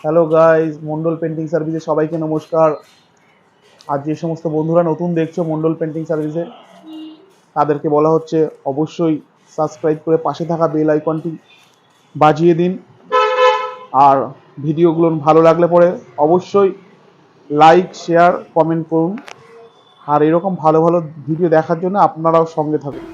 Hello guys, Mondal painting সার্ভিসে সবাইকে নমস্কার। আর যে সমস্ত বন্ধুরা নতুন দেখছো মন্ডল পেন্টিং সার্ভিসে, তাদেরকে বলা হচ্ছে অবশ্যই সাবস্ক্রাইব করে পাশে থাকা বেল আইকনটি বাজিয়ে দিন। আর ভিডিওগুলো ভালো লাগলে পরে অবশ্যই লাইক, শেয়ার, কমেন্ট করুন। আর এরকম ভালো ভালো ভিডিও দেখার জন্য আপনারাও সঙ্গে থাকুন।